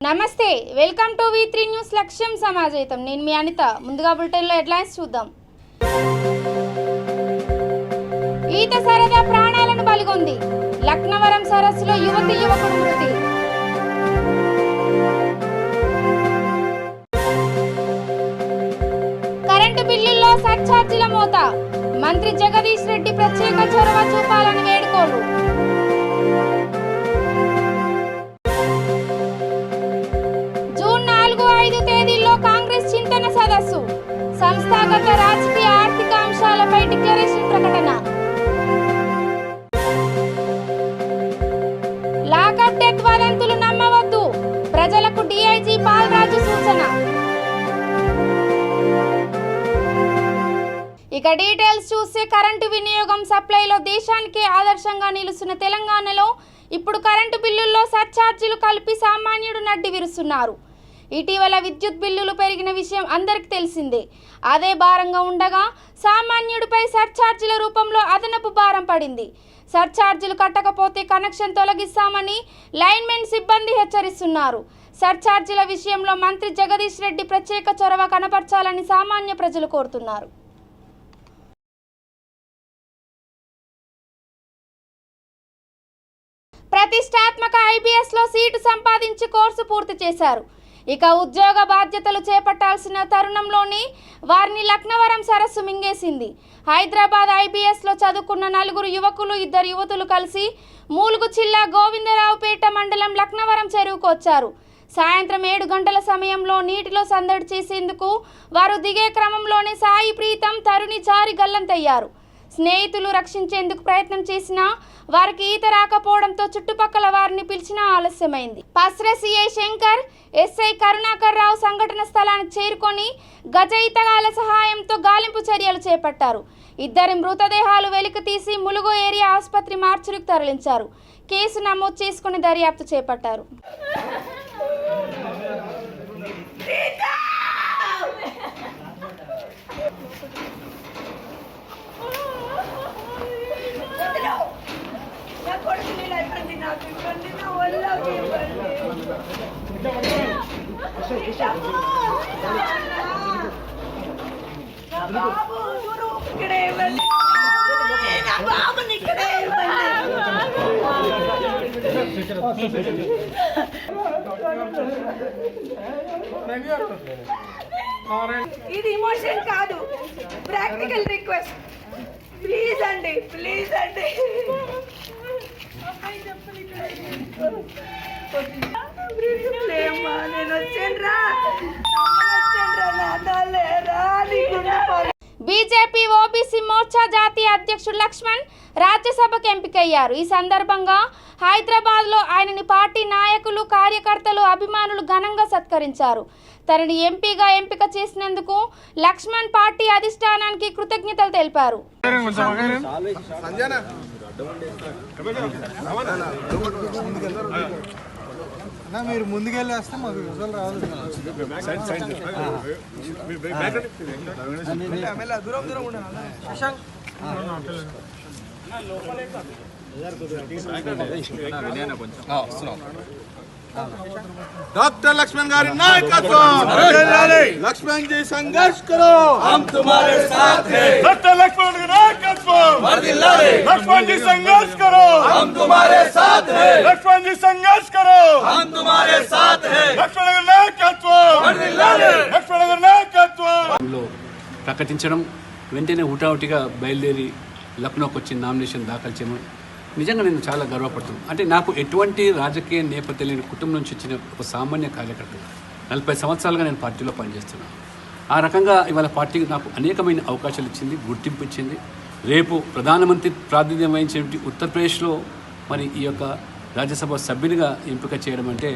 నమస్తే welcome to V3 news లక్ష్యం సమాజయితం నేను మీ అనిత ముందుగా బులెటిన్ లో హెడ్లైన్స్ చూద్దాం ఈత సరదా ప్రాణాలను బలిగొంది లక్నవరం సరస్సులో యువకుడు మృతి కరెంటు బిల్లుల్లో సర్ఛార్జీల మోత మంత్రి జగదీష్ రెడ్డి ప్రత్యేక చొరవ చూపాలని వేడుకోలు కాంగ్రెస్ చింతన సదస్సు సంస్థాగత రాజకీయ ఆర్థిక అంశాలపై డిక్లరేషన్ ప్రకటన లాకప్ డెత్ వదంతులు నమ్మవద్దు ప్రజలకు DIG పాల్రాజు సూచన ఇక డీటెయిల్స్ చూస్తే కరెంటు వినియోగం సప్లైలో దేశానికి ఆదర్శంగా నిలుస్తున్న తెలంగాణలో ఇప్పుడు కరెంటు బిల్లుల్లో సర్ఛార్జీలు కలిపి సామాన్యుడు నడ్డి విరుస్తున్నారు. ఇటీవల విద్యుత్ బిల్లులు పెరిగిన విషయం అందరికీ తెలిసిందే. అదే భారంగా ఉండగా సామాన్యుడిపై సర్ఛార్జీల రూపంలో అదనపు భారం పడింది. సర్ఛార్జీలు కట్టకపోతే కనెక్షన్ తొలగిస్తామని లైన్మెన్ సిబ్బంది హెచ్చరిస్తున్నారు. సర్ఛార్జీల విషయంలో మంత్రి జగదీష్ రెడ్డి ప్రత్యేక చొరవ కనపర్చాలని సామాన్య ప్రజలు కోరుతున్నారు. ప్రతిష్టాత్మక IBS లో సీటు సంపాదించి కోర్సు పూర్తి చేశారు. ఇక ఉద్యోగ బాధ్యతలు చేపట్టాల్సిన తరుణంలోనే వారిని లక్నవరం సరస్సు మింగేసింది. హైదరాబాద్ IBS లో చదువుకున్న 4 యువకులు 2 యువతులు కలిసి మూలుగు జిల్లా గోవిందరావుపేట మండలం లక్నవరం చెరువుకు వచ్చారు. సాయంత్రం 7 గంటల సమయంలో నీటిలో సందడి చేసేందుకు వారు దిగే క్రమంలోనే సాయి ప్రీతం తరుణి జారి గల్లంతయ్యారు. స్నేహితులు రక్షించేందుకు ప్రయత్నం చేసినా వారికి ఈత రాకపోవడంతో చుట్టుపక్కల వారిని పిలిచినా ఆలస్యమైంది. పస్ర సిఐ శంకర్, SI కరుణాకర్ రావు సంఘటన స్థలానికి చేరుకొని గజ ఈతగాళ్ల సహాయంతో గాలింపు చర్యలు చేపట్టారు. 2 మృతదేహాలు వెలికి తీసి ములుగు ఏరియా ఆసుపత్రి మార్చురికి తరలించారు. కేసు నమోదు చేసుకుని దర్యాప్తు చేపట్టారు. ఇది ఇమోషన్ కాదు, ప్రాక్టికల్ రిక్వెస్ట్. ప్లీజ్ అండి, ప్లీజ్ అండి. నేను వచ్చేన్రా బీజేపీ OBC మోర్చా జాతీయ అధ్యక్షుడు లక్ష్మణ్ రాజ్యసభకు ఎంపికయ్యారు. ఈ సందర్భంగా హైదరాబాద్లో ఆయనని పార్టీ నాయకులు, కార్యకర్తలు, అభిమానులు ఘనంగా సత్కరించారు. తనని ఎంపీగా ఎంపిక చేసినందుకు లక్ష్మణ్ పార్టీ అధిష్టానానికి కృతజ్ఞతలు తెలిపారు. మీరు ముందుకెళ్ళేస్తే మాకు విజువల్ రాదు. डॉक्टर लक्ष्मण गारी नायकत्व, लक्ष्मण जी संघर्ष करो, हम तुम्हारे साथ हैं. डॉक्टर लक्ष्मण गारी नायकत्व, लक्ष्मण जी संघर्ष करो, हम तुम्हारे साथ हैं. लक्ष्मण जी संघर्ष करो, हम तुम्हारे साथ हैं. लक्ष्मण गारी नायकत्व, लक्ष्मण गारी नायकत्व ప్రకటించడం వెంటనే హుటాహుటిగా బయలుదేరి లక్నోకి వచ్చి నామినేషన్ దాఖలు చేయడం నిజంగా నేను చాలా గర్వపడుతున్నాను. అంటే నాకు ఎటువంటి రాజకీయ నేపథ్యం లేని కుటుంబం నుంచి వచ్చిన ఒక సామాన్య కార్యకర్త. 40 సంవత్సరాలుగా నేను పార్టీలో పనిచేస్తున్నాను. ఆ రకంగా ఇవాళ పార్టీకి నాకు అనేకమైన అవకాశాలు ఇచ్చింది, గుర్తింపు ఇచ్చింది. రేపు ప్రధానమంత్రి ప్రాతినిధ్యం వహించేటువంటి ఉత్తరప్రదేశ్లో మరి ఈ యొక్క రాజ్యసభ సభ్యునిగా ఎంపిక చేయడం అంటే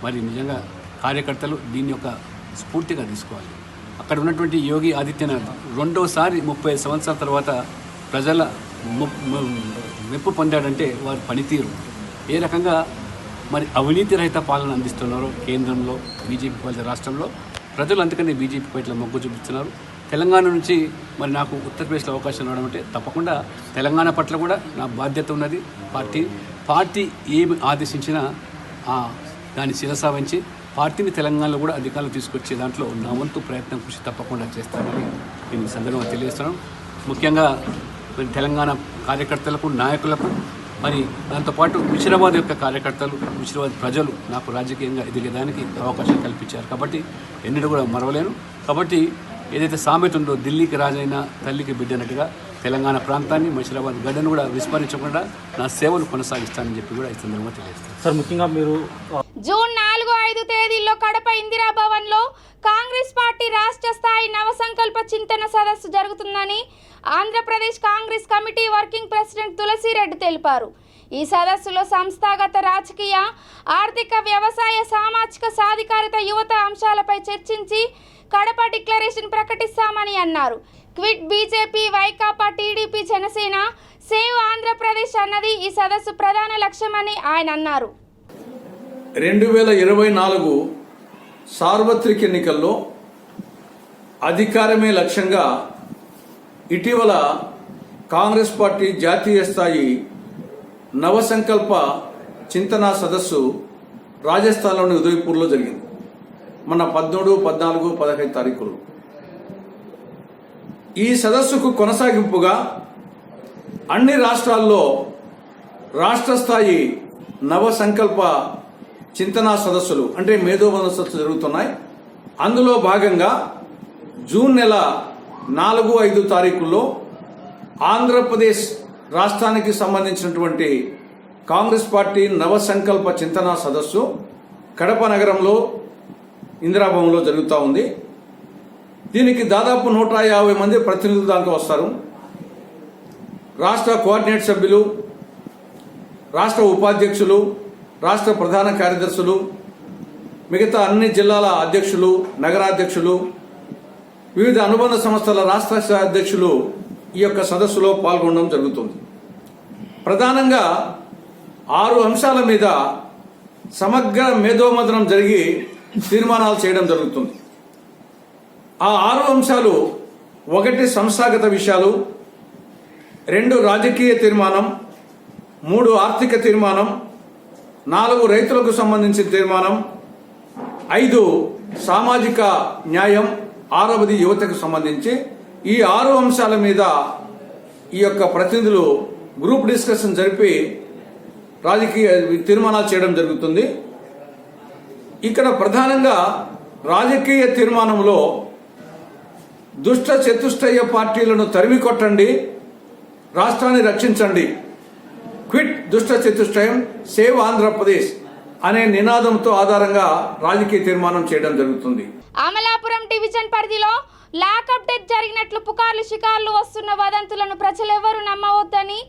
మరి నిజంగా కార్యకర్తలు దీన్ని యొక్క స్ఫూర్తిగా తీసుకోవాలి. అక్కడ ఉన్నటువంటి యోగి ఆదిత్యనాథ్ రెండోసారి 30 సంవత్సరాల తర్వాత ప్రజల మెప్పు పొందాడంటే వారి పనితీరు ఏ రకంగా మరి అవినీతి రహిత పాలన అందిస్తున్నారో కేంద్రంలో బీజేపీ పాలిత రాష్ట్రంలో ప్రజలు అందుకని బీజేపీ పట్ల మొగ్గు చూపిస్తున్నారు. తెలంగాణ నుంచి మరి నాకు ఉత్తరప్రదేశ్లో అవకాశం రావడం అంటే తప్పకుండా తెలంగాణ పట్ల కూడా నా బాధ్యత ఉన్నది. పార్టీ ఏమి ఆదేశించినా దాన్ని శిరసావించి పార్టీని తెలంగాణలో కూడా అధికారులు తీసుకొచ్చే దాంట్లో నా వంతు ప్రయత్నం కృషి తప్పకుండా చేస్తానని నేను ఈ సందర్భంగా తెలియజేస్తున్నాను. ముఖ్యంగా మరి తెలంగాణ కార్యకర్తలకు, నాయకులకు, మరి దాంతోపాటు హుజూరాబాద్ యొక్క కార్యకర్తలు, హుజూరాబాద్ ప్రజలు నాకు రాజకీయంగా ఎదిగేదానికి అవకాశం కల్పించారు. కాబట్టి ఎన్నడూ కూడా మరవలేను. కాబట్టి ఏదైతే సామెత ఉందో ఢిల్లీకి రాజైన తల్లికి బిడ్డనట్టుగా తెలంగాణ ప్రాంతాన్ని, హుజూరాబాద్ గడ్డను కూడా విస్మరించకుండా నా సేవలు కొనసాగిస్తానని చెప్పి కూడా ఈ సందర్భంగా తెలియజేస్తాను. సార్, ముఖ్యంగా మీరు జూన్ 4-5 తేదీల్లో కడప ఇందిరా భవన్లో కాంగ్రెస్ పార్టీ రాష్ట్ర స్థాయి నవసంకల్ప చింతన సదస్సు జరుగుతుందని Andhra Pradesh Congress committee working president Tulasi Reddy తెలిపారు. ఈ సదస్సులో సంస్థాగత, రాజకీయ, ఆర్థిక, వ్యవసాయ, సామాజిక సాధికారిత, యువత అంశాలపై చర్చించి కడప డిక్లరేషన్ ప్రకటిస్తామని అన్నారు. Quit BJP, Vaikapa, TDP, Janasena, save Andhra Pradesh అన్నది ఈ సదస్సు ప్రధాన లక్ష్యమని ఆయన అన్నారు. 2024 సార్వత్రిక ఎన్నికల్లో అధికారమే లక్ష్యంగా ఇటీవల కాంగ్రెస్ పార్టీ జాతీయ స్థాయి నవసంకల్ప చింతనా సదస్సు రాజస్థాన్లోని ఉదయపూర్లో జరిగింది. మన 13, 14, 15 తారీఖులు. ఈ సదస్సుకు కొనసాగింపుగా అన్ని రాష్ట్రాల్లో రాష్ట్ర స్థాయి నవసంకల్ప చింతనా సదస్సులు అంటే మేధోబంధ సదస్సులు జరుగుతున్నాయి. అందులో భాగంగా జూన్ నెల 4-5 తారీఖుల్లో ఆంధ్రప్రదేశ్ రాష్ట్రానికి సంబంధించినటువంటి కాంగ్రెస్ పార్టీ నవసంకల్ప చింతనా సదస్సు కడప నగరంలో ఇందిరాభవన్లో జరుగుతూ ఉంది. దీనికి దాదాపు 150 మంది ప్రతినిధులు దాంట్లో వస్తారు. రాష్ట్ర కోఆర్డినేట్ సభ్యులు, రాష్ట్ర ఉపాధ్యక్షులు, రాష్ట్ర ప్రధాన కార్యదర్శులు, మిగతా అన్ని జిల్లాల అధ్యక్షులు, నగరాధ్యక్షులు, వివిధ అనుబంధ సంస్థల రాష్ట్ర అధ్యక్షులు ఈ యొక్క సదస్సులో పాల్గొనడం జరుగుతుంది. ప్రధానంగా 6 అంశాల మీద సమగ్ర మేధోమథనం జరిగి తీర్మానాలు చేయడం జరుగుతుంది. ఆ 6 అంశాలు: 1 సంస్థాగత విషయాలు, 2 రాజకీయ తీర్మానం, 3 ఆర్థిక తీర్మానం, 4 రైతులకు సంబంధించిన తీర్మానం, 5 సామాజిక న్యాయం, 6వది యువతకు సంబంధించి ఈ 6 అంశాల మీద ఈ యొక్క ప్రతినిధులు గ్రూప్ డిస్కషన్ జరిపి రాజకీయ తీర్మానాలు చేయడం జరుగుతుంది. ఇక్కడ ప్రధానంగా రాజకీయ తీర్మానంలో దుష్ట చతుష్టయ పార్టీలను తరిమి కొట్టండి, రాష్ట్రాన్ని రక్షించండి, క్విట్ దుష్ట చతుష్టయం, సేవ్ ఆంధ్రప్రదేశ్ అనే నినాదంతో ఆధారంగా రాజకీయ తీర్మానం చేయడం జరుగుతుంది. అమలాపురం డివిజన్ పరిధిలో లాకప్ డెత్ జరిగినట్లు పుకార్లు, షికార్లు వస్తున్న వదంతులను ప్రజలెవరూ నమ్మవద్దని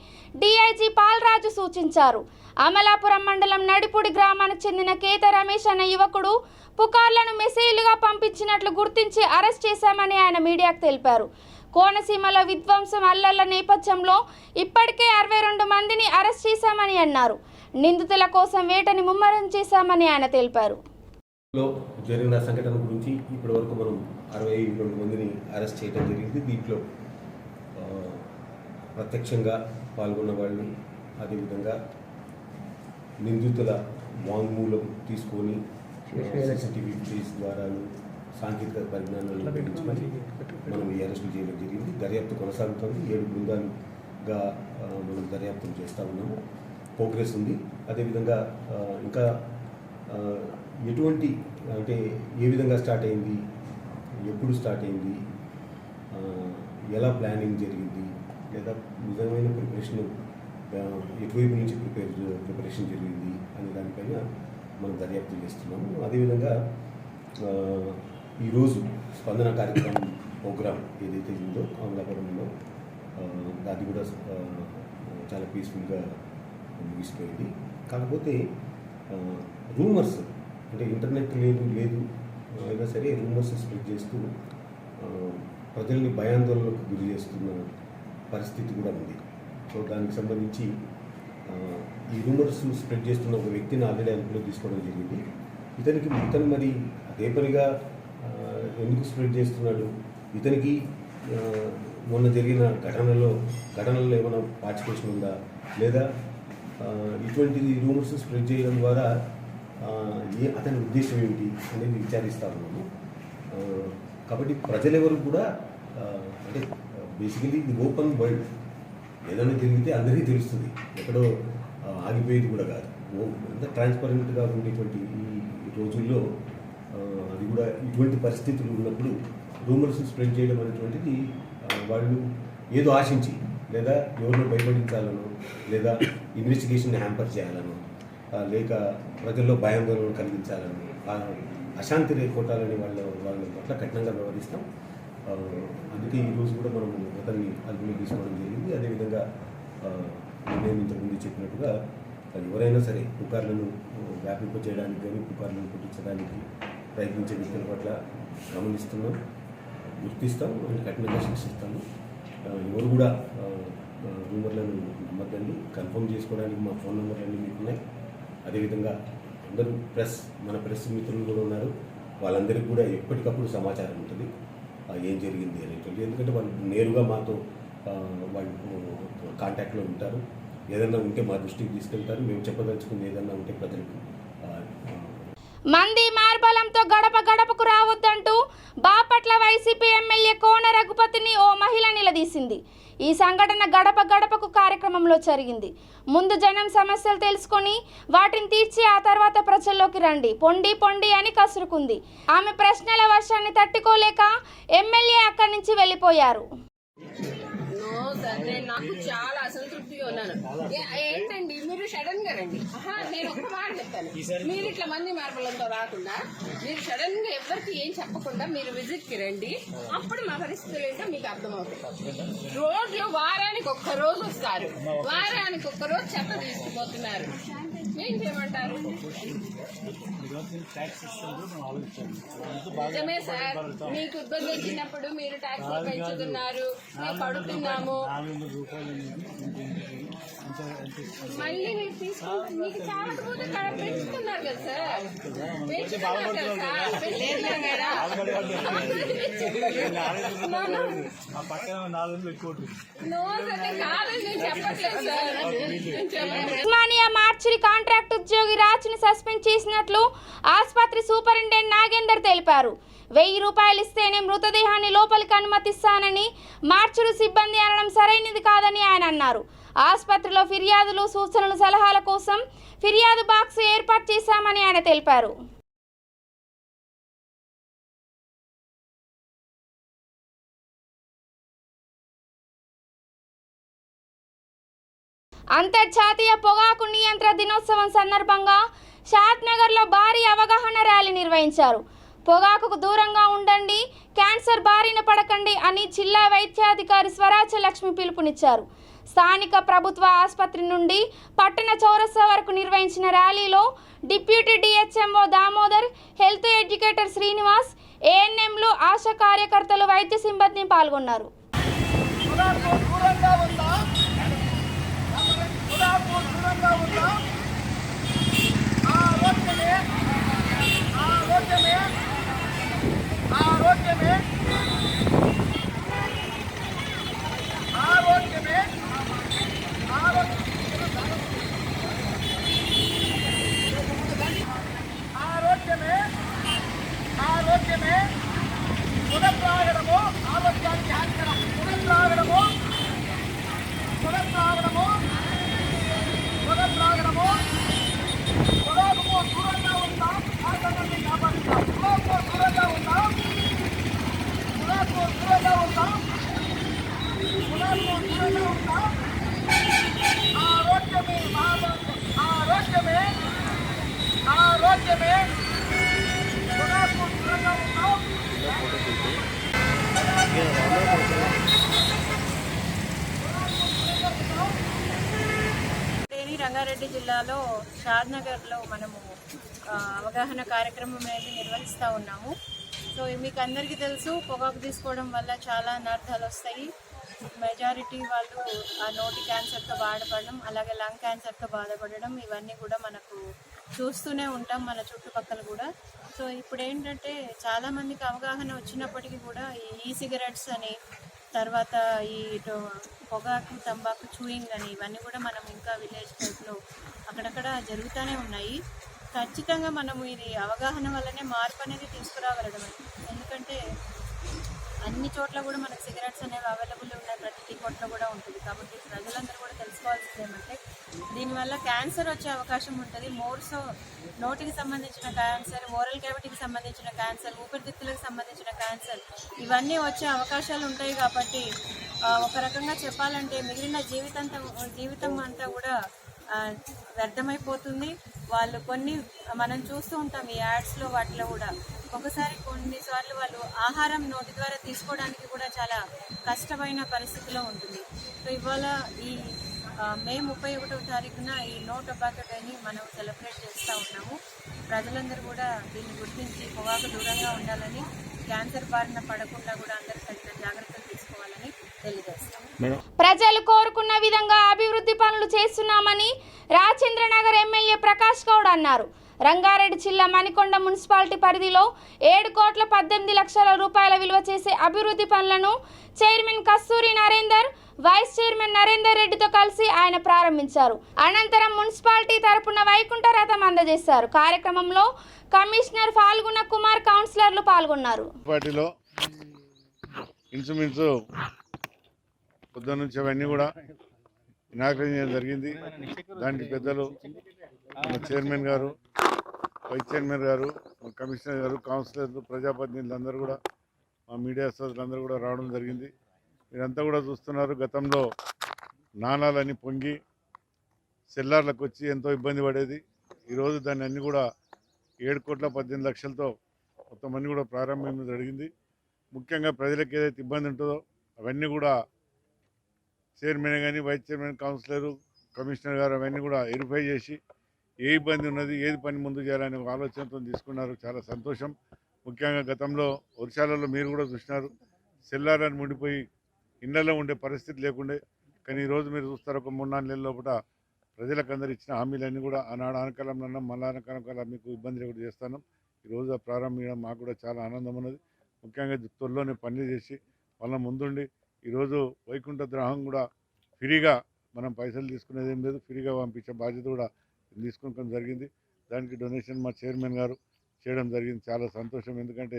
డీఐజీ పాల్రాజు సూచించారు. అమలాపురం మండలం నడిపూడి గ్రామానికి చెందిన కేత రమేష్ అనే యువకుడు పుకార్లను మెసేజ్లుగా పంపించినట్లు గుర్తించి అరెస్ట్ చేశామని ఆయన మీడియాకు తెలిపారు. కోనసీమలో విధ్వంసం, అల్లర్ల నేపథ్యంలో ఇప్పటికే 62 మందిని అరెస్ట్ చేశామని అన్నారు. నిందితుల కోసం వేటని ముమ్మరం చేశామని ఆయన తెలిపారు. జరిగిన సంఘటన గురించి ఇప్పటి వరకు మనం 62 మందిని అరెస్ట్ చేయడం జరిగింది. దీంట్లో ప్రత్యక్షంగా పాల్గొన్న వాళ్ళు, అదేవిధంగా నిందితుల వాంగ్మూలం తీసుకొని CCTV ఫుటేజ్ ద్వారా సాంకేతిక పరిజ్ఞానాలను ఉపయోగించుకొని మనం ఈ అరెస్టులు చేయడం జరిగింది. దర్యాప్తు కొనసాగుతుంది. 7 బృందాలుగా మనం దర్యాప్తు చేస్తూ ఉన్నాము. ప్రోగ్రెస్ ఉంది. అదేవిధంగా ఇంకా ఎటువంటి అంటే ఏ విధంగా స్టార్ట్ అయింది, ఎప్పుడు స్టార్ట్ అయింది, ఎలా ప్లానింగ్ జరిగింది, లేదా నిజమైన ప్రిపరేషన్ ఎటువైపు నుంచి ప్రిపరేషన్ జరిగింది అనే దానిపైన మనం దర్యాప్తు చేస్తున్నాము. అదేవిధంగా ఈరోజు స్పందన కార్యక్రమం ప్రోగ్రామ్ ఏదైతే ఉందో అమలాపురంలో అది కూడా చాలా పీస్ఫుల్గా ముగిసిపోయింది. కాకపోతే రూమర్స్ అంటే ఇంటర్నెట్ లేదు అయినా సరే రూమర్స్ స్ప్రెడ్ చేస్తూ ప్రజల్ని భయాందోళనకు గురి చేస్తున్న పరిస్థితి కూడా ఉంది. సో దానికి సంబంధించి ఈ రూమర్స్ స్ప్రెడ్ చేస్తున్న ఒక వ్యక్తిని ఆల్రెడీ అదుపులో తీసుకోవడం జరిగింది. ఇతను మరి అదే పనిగా ఎందుకు స్ప్రెడ్ చేస్తున్నాడు, ఇతనికి మొన్న జరిగిన ఘటనల్లో ఏమైనా పార్టిసిపేషన్ ఉందా, లేదా ఇటువంటి రూమర్స్ స్ప్రెడ్ చేయడం ద్వారా అతని ఉద్దేశం ఏమిటి అనేది విచారిస్తూ ఉన్నాము. కాబట్టి ప్రజలెవరు కూడా అంటే బేసికలీ ఇది ఓపెన్ వరల్డ్, ఏదైనా జరిగితే అందరికీ తెలుస్తుంది, ఎక్కడో ఆగిపోయేది కూడా కాదు. అంత ట్రాన్స్పరెంట్గా ఉండేటువంటి ఈ రోజుల్లో అది కూడా ఇటువంటి పరిస్థితులు ఉన్నప్పుడు రూమర్స్ స్ప్రెడ్ చేయడం అనేటువంటిది వాళ్ళు ఏదో ఆశించి లేదా ఎవరినో భయపడించాలనో లేదా ఇన్వెస్టిగేషన్ హ్యాంపర్ చేయాలనో లేక ప్రజల్లో భయాందోళన కలిగించాలని అశాంతి రేకొట్టాలని వాళ్ళ పట్ల కఠినంగా వ్యవహరిస్తాం. అందుకే ఈరోజు కూడా మనం అతన్ని అదుపులో తీసుకోవడం జరిగింది. అదేవిధంగా నేను ఇంతకుముందు చెప్పినట్టుగా ఎవరైనా సరే పుకార్లను వ్యాపింపచేయడానికి కానీ పుకార్లను పుట్టించడానికి ప్రయత్నించే వ్యక్తుల పట్ల గమనిస్తున్నాం, గుర్తిస్తాం, కఠినంగా శిక్షిస్తాము. ఎవరు కూడా రూమర్లను నమ్మద్దండి. కన్ఫర్మ్ చేసుకోవడానికి మా ఫోన్ నెంబర్లన్నీ మీకు ఉన్నాయి. అదేవిధంగా అందరూ మన ప్రెస్ మిత్రులు కూడా ఉన్నారు, వాళ్ళందరికీ కూడా ఎప్పటికప్పుడు సమాచారం ఉంటుంది ఏం జరిగింది అనేటువంటి. ఎందుకంటే వాళ్ళు నేరుగా మాతో వాళ్ళు కాంటాక్ట్లో ఉంటారు. ఏదన్నా ఉంటే మా దృష్టికి తీసుకెళ్తారు. మేము చెప్పదలుచుకుని ఏదన్నా ఉంటే ప్రజలకు. మంది మార్బలంతో గడప గడపకు రావద్దంటూ బాపట్ల వైసీపీ ఎమ్మెల్యే కోన రఘుపతిని ఓ మహిళ నిలదీసింది. ఈ సంఘటన గడప గడపకు కార్యక్రమంలో జరిగింది. ముందు జనం సమస్యలు తెలుసుకొని వాటిని తీర్చి ఆ తర్వాత ప్రజల్లోకి రండి, పొండి పొండి అని కసురుకుంది. ఆమె ప్రశ్నల వర్షాన్ని తట్టుకోలేక ఎమ్మెల్యే అక్కడి నుంచి వెళ్ళిపోయారు. నేను నాకు చాలా అసంతృప్తిగా ఉన్నాను. ఏంటండి మీరు సడన్ గా రండి. నేను ఒక్క మాట చెప్తాను, మీరు ఇట్లా మంది మార్పులతో రాకుండా మీరు సడన్ గా ఎవరికి ఏం చెప్పకుండా మీరు విజిట్ కి రండి. అప్పుడు మా పరిస్థితులు ఏంటో మీకు అర్థమవుతాయి. రోడ్లు వారానికి ఒక్క రోజు వస్తారు, వారానికి ఒక్క రోజు చెత్త తీసుకుపోతున్నారు. ఏం చేయమంటారు? నిజమే సార్, మీకు ఇబ్బంది వచ్చినప్పుడు మీరు ట్యాక్స్ పెంచుతున్నారు, మేము పడుతున్నాము. మళ్ళీ మీరు తీసుకుంటే మీకు చాలా పెంచుతున్నారు కదా సార్, పెంచుతున్నారు కదా. ఉస్మానియా మార్చిరి కాంట్రాక్ట్ ఉద్యోగి రాజుని సస్పెండ్ చేసినట్లు ఆసుపత్రి సూపరింటెండెంట్ నాగేందర్ తెలిపారు. 1000 రూపాయలు ఇస్తేనే మృతదేహాన్ని లోపలికి అనుమతిస్తానని మార్చురు సిబ్బంది అనడం సరైనది కాదని ఆయన అన్నారు. ఆసుపత్రిలో ఫిర్యాదులు, సూచనలు, సలహాల కోసం ఫిర్యాదు బాక్స్ ఏర్పాటు చేశామని ఆయన తెలిపారు. అంతర్జాతీయ పొగాకు నియంత్రణ దినోత్సవం సందర్భంగా షాద్నగర్లో భారీ అవగాహన ర్యాలీ నిర్వహించారు. పొగాకుకు దూరంగా ఉండండి, క్యాన్సర్ బారిన పడకండి అని జిల్లా వైద్యాధికారి స్వరాజ్య లక్ష్మి పిలుపునిచ్చారు. స్థానిక ప్రభుత్వ ఆసుపత్రి నుండి పట్టణ చౌరస్తా వరకు నిర్వహించిన ర్యాలీలో deputy DHMO Damodar, health educator Srinivas, ఏఎన్ఎంలు, ఆశా కార్యకర్తలు, వైద్య సిబ్బంది పాల్గొన్నారు. రంగారెడ్డి జిల్లాలో షాద్నగర్లో మనము అవగాహన కార్యక్రమం అనేది నిర్వహిస్తూ ఉన్నాము. సో మీకు అందరికీ తెలుసు, పొగాకు తీసుకోవడం వల్ల చాలా అనర్థాలు వస్తాయి. మెజారిటీ వాళ్ళు ఆ నోటి క్యాన్సర్తో బాధపడడం, అలాగే లంగ్ క్యాన్సర్తో బాధపడడం, ఇవన్నీ కూడా మనకు చూస్తూనే ఉంటాం మన చుట్టుపక్కల కూడా. సో ఇప్పుడు ఏంటంటే చాలామందికి అవగాహన వచ్చినప్పటికీ కూడా ఈ సిగరెట్స్ అని, తర్వాత ఈ పొగాకు, తంబాకు, చూయింగ్ అని, ఇవన్నీ కూడా మనం ఇంకా విలేజ్ టైప్లో అక్కడక్కడ జరుగుతూనే ఉన్నాయి. ఖచ్చితంగా మనము ఇది అవగాహన వల్లనే మార్పు అనేది తీసుకురాగలడం. ఎందుకంటే అన్ని చోట్ల కూడా మనకు సిగరెట్స్ అనేవి అవైలబుల్ ఉన్నాయి, ప్రతి టీ కొట్లో కూడా ఉంటుంది. కాబట్టి ప్రజలందరూ కూడా తెలుసుకోవాల్సింది ఏమంటే దీనివల్ల క్యాన్సర్ వచ్చే అవకాశం ఉంటుంది. మోర్సో నోటికి సంబంధించిన క్యాన్సర్, ఓరల్ క్యావిటీకి సంబంధించిన క్యాన్సర్, ఊపిరితిత్తులకు సంబంధించిన క్యాన్సర్ ఇవన్నీ వచ్చే అవకాశాలు ఉంటాయి. కాబట్టి ఒక రకంగా చెప్పాలంటే మిగిలిన జీవితం అంతా కూడా వ్యర్థమైపోతుంది. వాళ్ళు కొన్ని మనం చూస్తూ ఉంటాం ఈ యాడ్స్లో వాటిలో కూడా ఒకసారి కొన్నిసార్లు వాళ్ళు ఆహారం నోటి ద్వారా తీసుకోవడానికి కూడా చాలా కష్టమైన పరిస్థితిలో ఉంటుంది. సో ఇవాళ ఈ మే 31వ తారీఖున ఈ నో టొబాకో డేని మనం సెలబ్రేట్ చేస్తూ ఉన్నాము. ప్రజలందరూ కూడా దీన్ని గుర్తించి పొగాకు దూరంగా ఉండాలని, క్యాన్సర్ బారిన పడకుండా కూడా అందరూ తగిన జాగ్రత్తలు తీసుకోవాలని తెలియజేస్తాం. ప్రజలు కోరుకున్న విధంగా అభివృద్ధి పనులు చేస్తున్నామని రాజేంద్రనగర్ ఎమ్మెల్యే ప్రకాష్ గౌడ్ అన్నారు. రంగారెడ్డి జిల్లా మణికొండ మున్సిపాలిటీ పరిధిలో 7,18,00,000 రూపాయల విలువ చేసే అభివృద్ధి పనులను చైర్మన్ కస్తూరి నరేందర్, వైస్ చైర్మన్ నరేందర్ రెడ్డితో కలిసి ఆయన ప్రారంభించారు. అనంతరం మున్సిపాలిటీ తరపున వైకుంఠ రథం అందజేశారు. కార్యక్రమంలో కమిషనర్ ఫాల్గుణ కుమార్, కౌన్సిలర్లు పాల్గొన్నారు. పార్టీలో ఇన్సుమిన్సు పొద్దున్న నుంచి అవన్నీ కూడా ఇనాగ్రేషన్ చేయడం జరిగింది. దానికి పెద్దలు మన చైర్మన్ గారు, వైస్ చైర్మన్ గారు, మన కమిషనర్ గారు, కౌన్సిలర్లు, ప్రజాప్రతినిధులు అందరూ కూడా, మా మీడియా సోదరులందరూ కూడా రావడం జరిగింది. మీరంతా కూడా చూస్తున్నారు, గతంలో నాణాలని పొంగి సెల్లార్లకు వచ్చి ఎంతో ఇబ్బంది పడేది. ఈరోజు దాన్ని అన్ని కూడా 7,18,00,000తో మొత్తం అన్ని కూడా ప్రారంభం జరిగింది. ముఖ్యంగా ప్రజలకు ఏదైతే ఇబ్బంది ఉంటుందో అవన్నీ కూడా చైర్మన్ కానీ, వైస్ చైర్మన్, కౌన్సిలరు, కమిషనర్ గారు అవన్నీ కూడా వెరిఫై చేసి ఏ ఇబ్బంది ఉన్నది, ఏది పని ముందు చేయాలనే ఆలోచనతో తీసుకున్నారు. చాలా సంతోషం. ముఖ్యంగా గతంలో వర్షాలలో మీరు కూడా చూసినారు, సెల్లారని ముడిపోయి ఇళ్లలో ఉండే పరిస్థితి లేకుండే. కానీ ఈరోజు మీరు చూస్తారు, ఒక 3-4 నెలల లోపల ప్రజలకు అందరు ఇచ్చిన హామీలన్నీ కూడా ఆనాడు ఆనకాలంలో మళ్ళా ఆనకాలం మీకు ఇబ్బంది లేకుండా చేస్తాను. ఈరోజు ఆ ప్రారంభించడం మాకు కూడా చాలా ఆనందం ఉన్నది. ముఖ్యంగా త్వరలోనే పనులు చేసి వాళ్ళ ముందుండి ఈరోజు వైకుంఠ గ్రహం కూడా ఫ్రీగా, మనం పైసలు తీసుకునేది ఏం లేదు, ఫ్రీగా పంపించే బాధ్యత కూడా తీసుకోవడం జరిగింది. దానికి డొనేషన్ మా చైర్మన్ గారు చేయడం జరిగింది. చాలా సంతోషం. ఎందుకంటే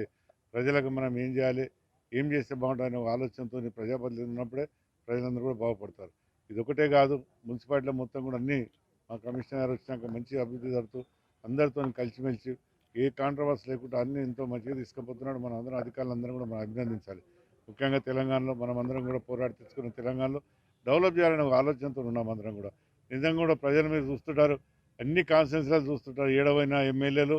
ప్రజలకు మనం ఏం చేయాలి, ఏం చేస్తే బాగుంటుందనే ఆలోచనతో ప్రజాప్రతినిధులు ఉన్నప్పుడే ప్రజలందరూ కూడా బాగుపడతారు. ఇది ఒకటే కాదు, మున్సిపాలిటీలో మొత్తం కూడా అన్నీ మా కమిషనర్ గారు వచ్చినాక మంచి అభివృద్ధి జరుగుతూ అందరితో కలిసిమెలిసి ఏ కాంట్రవర్సీ లేకుండా అన్నీ ఎంతో మంచిగా తీసుకుపోతున్నాడు. మన అందరం అధికారులందరూ కూడా మనం అభినందించాలి. ముఖ్యంగా తెలంగాణలో మనం అందరం కూడా పోరాడి తెచ్చుకున్న తెలంగాణలో డెవలప్ చేయాలనే ఒక ఆలోచనతో ఉన్నాం. అందరం కూడా నిజంగా కూడా ప్రజల మీద చూస్తుంటారు, అన్ని కాన్స్టిట్యున్సీలు చూస్తుంటారు. ఏడవైనా ఎమ్మెల్యేలు,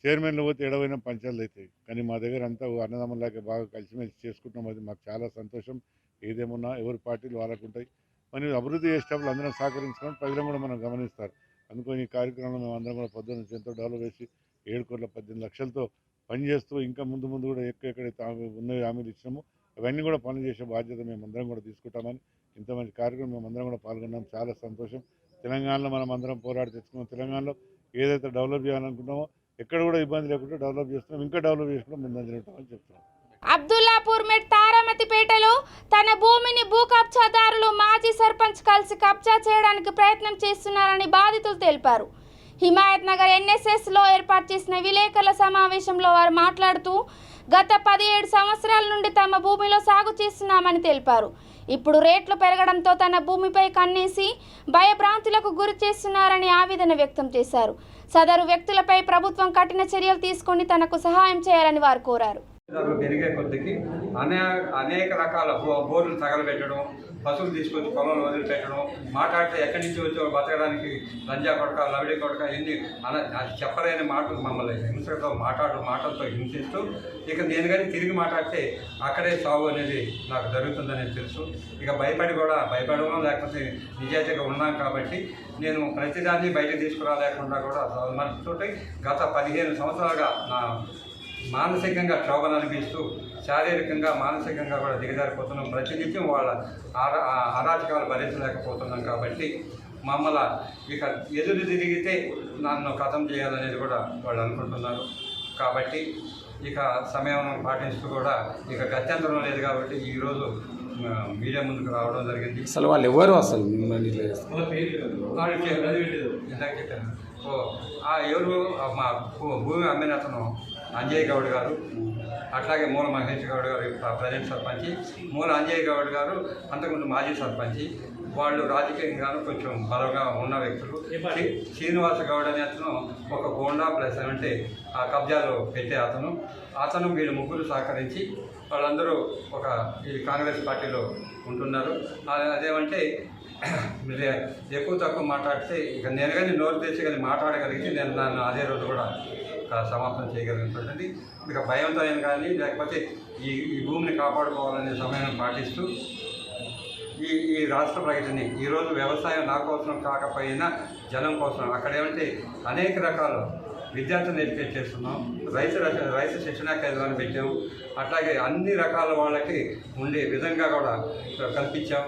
చైర్మన్లు పోతే ఏడవైనా పంచాయతీలు అవుతాయి. కానీ మా దగ్గర అంతా అన్నదమ్ములాగా బాగా కలిసిమెలిసి చేసుకుంటున్నాం. అది మాకు చాలా సంతోషం. ఏదేమున్నా ఎవరి పార్టీలు వాళ్ళకు ఉంటాయి. మరి అభివృద్ధి చేసేటప్పుడు అందరం సహకరించుకొని ప్రజలను కూడా మనం గమనిస్తారు. అందుకని ఈ కార్యక్రమంలో మేము అందరం కూడా పొద్దున్న నుంచి ఎంతో డెవలప్ చేసి 7,18,00,000తో పనిచేస్తూ ఇంకా ముందు కూడా ఎక్కడైతే ఉన్న హామీలు ఇచ్చినామో అవన్నీ కూడా పనులు చేసే బాధ్యత మేమందరం కూడా తీసుకుంటామని, ఇంత మంచి కార్యక్రమం మేమందరం కూడా పాల్గొన్నాం. చాలా సంతోషం. తెలంగాణలో మనం అందరం పోరాడి తెచ్చుకున్నాం. తెలంగాణలో ఏదైతే డెవలప్ చేయాలనుకుంటామో ఎక్కడ కూడా ఇబ్బంది లేకుండా డెవలప్ చేస్తున్నాం. ఇంకా డెవలప్ చేసుకుంటాం, ముందంజలుంటామని చెప్తున్నాం. అబ్దుల్లాపూర్ మెట్ తారామతిపేటలో తన భూమిని భూ కబ్జాదారులు మాజీ సర్పంచ్ కలిసి కబ్జా చేయడానికి ప్రయత్నం చేస్తున్నారని బాధితులు తెలిపారు. హిమాయత్ నగర్ ఎన్ఎస్ఎస్లో ఏర్పాటు చేసిన విలేకరుల సమావేశంలో వారు మాట్లాడుతూ గత 17 సంవత్సరాల నుండి తమ భూమిలో సాగు చేస్తున్నామని తెలిపారు. ఇప్పుడు రేట్లు పెరగడంతో తన భూమిపై కన్నేసి భయభ్రాంతులకు గురి చేస్తున్నారని ఆవేదన వ్యక్తం చేశారు. సదరు వ్యక్తులపై ప్రభుత్వం కఠిన చర్యలు తీసుకొని తనకు సహాయం చేయాలని వారు కోరారు. పెరిగే కొద్దికి అనేక రకాల బోర్డులు తగలబెట్టడం, పశువులు తీసుకొచ్చి పొలంలో వదిలిపెట్టడం, మాట్లాడితే ఎక్కడి నుంచి వచ్చో బతకడానికి లంజా కొడక, లవిడి కొడక, ఎన్ని చెప్పలేని మాటలు మమ్మల్ని హింసతో మాటలతో హింసిస్తూ, ఇక నేను కానీ తిరిగి మాట్లాడితే అక్కడే సాగు అనేది నాకు జరుగుతుందని తెలుసు. ఇక భయపడడం లేకపోతే నిజాయితీగా ఉన్నాం కాబట్టి నేను ప్రతిదాన్ని బయట తీసుకురాలేకుండా కూడా మనతో గత 15 సంవత్సరాలుగా నా మానసికంగా క్షోభను అనిపిస్తూ శారీరకంగా మానసికంగా కూడా దిగజారిపోతున్నాం. ప్రతినిత్యం వాళ్ళ అరాచకాలు భరించలేకపోతున్నాం. కాబట్టి మమ్మల్ని ఇక ఎదురు తిరిగితే నన్ను ఖతం చేయాలనేది కూడా వాళ్ళు అనుకుంటున్నారు. కాబట్టి ఇక సమయం పాటిస్తూ కూడా ఇక గత్యంతరం లేదు. కాబట్టి ఈరోజు మీడియా ముందుకు రావడం జరిగింది. అసలు వాళ్ళు ఎవరు అసలు ఇందాక చెప్పాను ఎవరు మా భూమి అమ్మిన అతను అంజయ్ గౌడ్ గారు, అట్లాగే మూల మహేష్ గౌడ్ గారు ప్రజెంట్ సర్పంచి, మూల అంజయ్ గౌడ్ గారు అంతకుముందు మాజీ సర్పంచి. వాళ్ళు రాజకీయంగాను కొంచెం బలంగా ఉన్న వ్యక్తులు. శ్రీనివాస గౌడ్ అనే అతను ఒక గోండా ప్లస్ అంటే ఆ కబ్జాలో పెట్టే అతను వీళ్ళు ముగ్గురు సహకరించి వాళ్ళందరూ ఒక ఈ కాంగ్రెస్ పార్టీలో ఉంటున్నారు. అదేమంటే ఎక్కువ తక్కువ మాట్లాడితే ఇక నేను కానీ నోరు తెచ్చి కానీ మాట్లాడగలిగితే నేను నన్ను అదే రోజు కూడా సమాప్తం చేయగలుగుతుంటుంది. ఇక భయంతో అయినా కానీ లేకపోతే ఈ భూమిని కాపాడుకోవాలనే సమయాన్ని పాటిస్తూ ఈ రాష్ట్ర ప్రగతిని ఈరోజు వ్యవసాయం నా కోసం కాకపోయినా జనం కోసం అక్కడేమంటే అనేక రకాల విద్యార్థులను ఎడ్యుకేట్ చేస్తున్నాం, రైతు శిక్షణా కేంద్రాన్ని పెట్టాం, అట్లాగే అన్ని రకాల వాళ్ళకి ఉండే విధంగా కూడా కల్పించాం.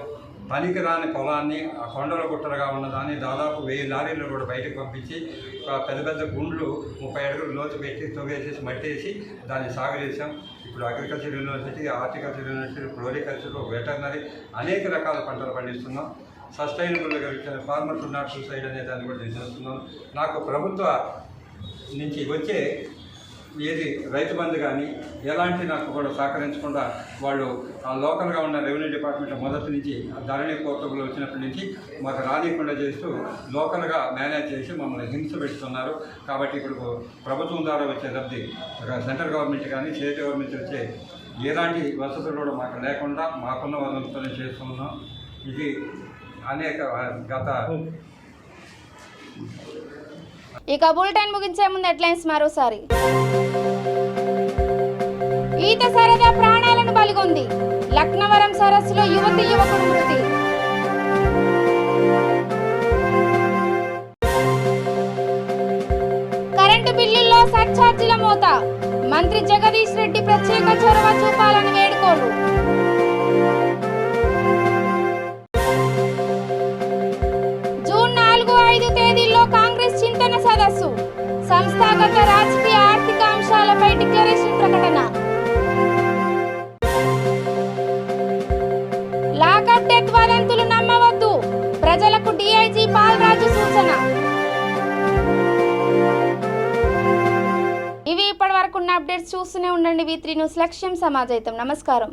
పనికి రాని పొలాన్ని ఆ కొండల గుట్టలుగా ఉన్నదాన్ని దాదాపు 1000 లారీలు కూడా బయటకు పంపించి పెద్ద పెద్ద గుండ్లు 30 అడుగులు లోతు పెట్టి తొగేసేసి మట్టేసి దాన్ని సాగు చేసాం. ఇప్పుడు agriculture university, horticulture university, floriculture, veterinary అనేక రకాల పంటలు పండిస్తున్నాం. Sustainable farmer to not suicide అనే దాన్ని కూడా చేస్తున్నాం. నాకు ప్రభుత్వ నుంచి వచ్చే ఏది రైతు బంధు కానీ ఎలాంటి నాకు కూడా సహకరించకుండా వాళ్ళు లోకల్గా ఉన్న రెవెన్యూ డిపార్ట్మెంట్ మొదటి నుంచి ధరణి పోర్టబుల్ వచ్చినప్పటి నుంచి మాకు రానియకుండా చేస్తూ లోకల్గా మేనేజ్ చేసి మమ్మల్ని హింస పెడుతున్నారు. కాబట్టి ఇప్పుడు ప్రభుత్వం ద్వారా వచ్చే లబ్ధి సెంట్రల్ గవర్నమెంట్ కానీ స్టేట్ గవర్నమెంట్ వచ్చే ఎలాంటి వసతులు కూడా మాకు లేకుండా మాకున్న వసతులతోనే చేస్తున్నాం. ఇది అనేక గత ఇక బులెటిన్ ముగించే ముందు హెడ్లైన్స్ మరోసారి. ఈత సరదా ప్రాణాలను బలిగొంది. లక్నవరం సరస్సులో యువకుడు మృతి. కరెంటు బిల్లుల్లో సర్ఛార్జీల మోత. మంత్రి జగదీష్ రెడ్డి ప్రత్యేక చొరవ చూపాలని వేడుకోలు. జూన్ 4-5 తేదీల్లో కాంగ్రెస్ చింతన సదస్సు. సంస్థాగత రాజకీయ ఆర్థిక అంశాలపై డిక్లరేషన్ ప్రకటన. లాకప్ డెత్ వదంతులు నమ్మవద్దు. ప్రజలకు డీఐజీ పాల్రాజు సూచన. ఇవి ఇప్పటి వరకు ఉన్న అప్డేట్స్. చూస్తూనే ఉండండి V3 న్యూస్. లక్ష్యం సమాజైతం. నమస్కారం.